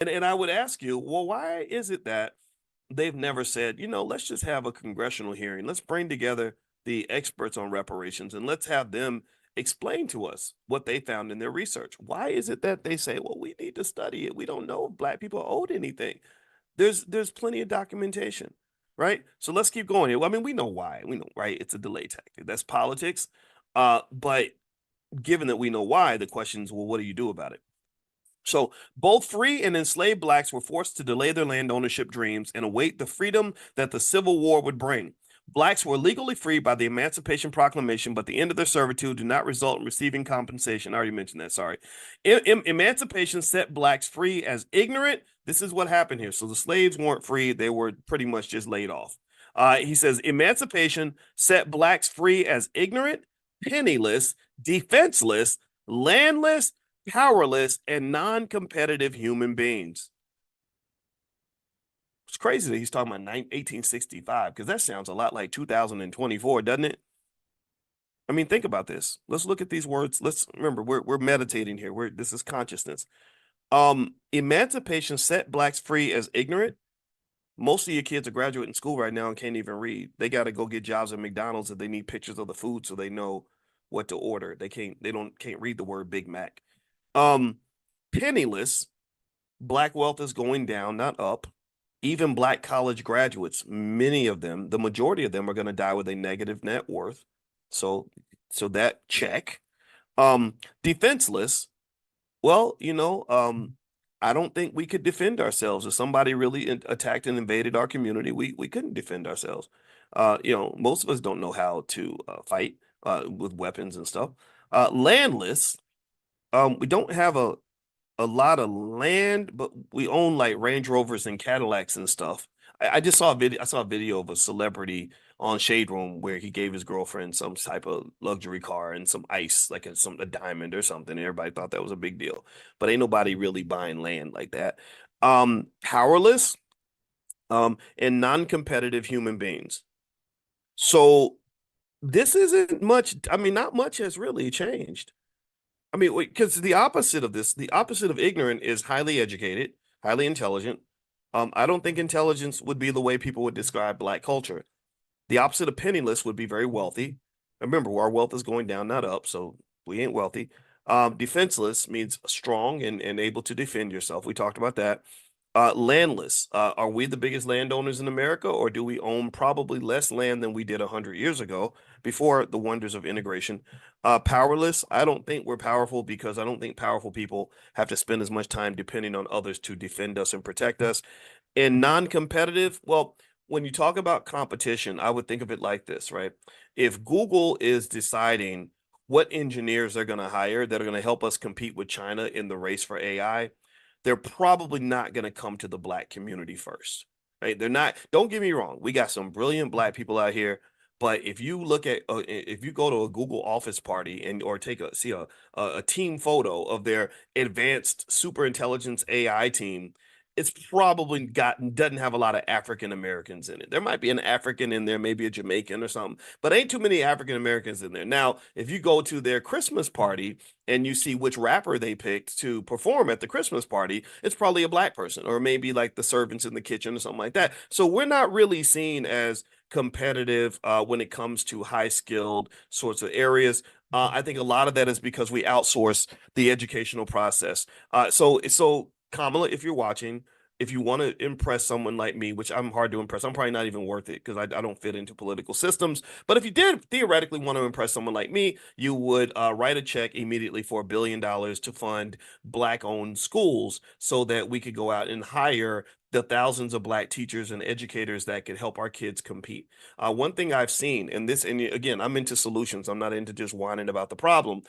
And I would ask you, well, why is it that they've never said, let's just have a congressional hearing. Let's bring together the experts on reparations and let's have them explain to us what they found in their research. Why is it that they say, well, we need to study it. We don't know if black people are owed anything. There's plenty of documentation, right? So let's keep going here. I mean, we know why. We know, right? It's a delay tactic. That's politics. But given that we know why, the question is, well, what do you do about it? So both free and enslaved blacks were forced to delay their land ownership dreams and await the freedom that the Civil War would bring. Blacks were legally free by the Emancipation Proclamation, but the end of their servitude did not result in receiving compensation. I already mentioned that, sorry. Emancipation set blacks free as ignorant. This is what happened here. So the slaves weren't free, they were pretty much just laid off. He says emancipation set blacks free as ignorant, penniless, defenseless, landless, powerless, and non-competitive human beings. It's crazy that he's talking about 1865 because that sounds a lot like 2024, doesn't it? I mean, think about this. Let's look at these words. Let's remember we're meditating here. This is consciousness. Emancipation set blacks free as ignorant. Most of your kids are graduating school right now and can't even read. They got to go get jobs at McDonald's if they need pictures of the food so they know what to order. They can't read the word Big Mac. Um, Penniless, black wealth is going down, not up. Even black college graduates, many of them, the majority of them are going to die with a negative net worth. So so that check. Defenseless, well, I don't think we could defend ourselves if somebody really attacked and invaded our community. We couldn't defend ourselves. Most of us don't know how to fight with weapons and stuff. Landless, we don't have a lot of land, but we own like Range Rovers and Cadillacs and stuff. I just saw a video. I saw a video of a celebrity on Shade Room where he gave his girlfriend some type of luxury car and some ice, like a diamond or something. And everybody thought that was a big deal, but ain't nobody really buying land like that. Powerless, and non-competitive human beings. So this isn't much. I mean, not much has really changed. I mean, because the opposite of ignorant is highly educated, highly intelligent. I don't think intelligence would be the way people would describe black culture. The opposite of penniless would be very wealthy. Remember, our wealth is going down, not up, so we ain't wealthy. Defenseless means strong and able to defend yourself. We talked about that. Landless. Are we the biggest landowners in America, or do we own probably less land than we did 100 years ago before the wonders of integration? Powerless. I don't think we're powerful because I don't think powerful people have to spend as much time depending on others to defend us and protect us. And non-competitive, well, when you talk about competition, I would think of it like this, right? If Google is deciding what engineers they're going to hire that are going to help us compete with China in the race for AI, they're probably not going to come to the black community first, right? They're not. Don't get me wrong. We got some brilliant black people out here, but if you go to a Google Office party and or see a team photo of their advanced super intelligence AI team, it's probably doesn't have a lot of African Americans in it. There might be an African in there, maybe a Jamaican or something, but ain't too many African Americans in there. Now, if you go to their Christmas party and you see which rapper they picked to perform at the Christmas party, it's probably a black person or maybe like the servants in the kitchen or something like that. So we're not really seen as competitive when it comes to high skilled sorts of areas. I think a lot of that is because we outsource the educational process. So Kamala, if you're watching, if you want to impress someone like me, which I'm hard to impress, I'm probably not even worth it because I don't fit into political systems. But if you did theoretically want to impress someone like me, you would write a check immediately for $1 billion to fund black-owned schools so that we could go out and hire the thousands of black teachers and educators that could help our kids compete. One thing I've seen, and again, I'm into solutions. I'm not into just whining about the problem.